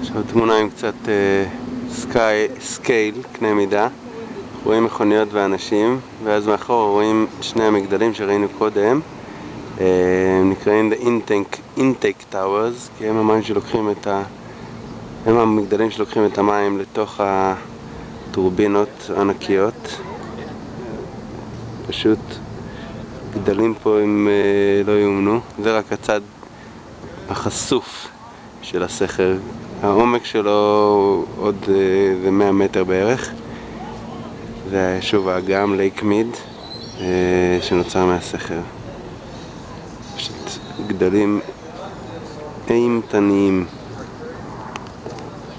עכשיו תמונה עם קצת סקייל, קנה מידה. רואים מכוניות ואנשים, ואז מאחור רואים שני המגדלים שראינו קודם. נקראים The Intake Towers, כי הם המגדלים שלוקחים את המים לתוך הטורבינות הענקיות. פשוט גדלים פה הם לא יאומנו. זה רק הצד החשוף של הסכר. העומק שלו עוד זה 100 מטר בערך. זה שוב האגם לייק מיד שנוצר מהסכר. פשוט גדלים אימתניים.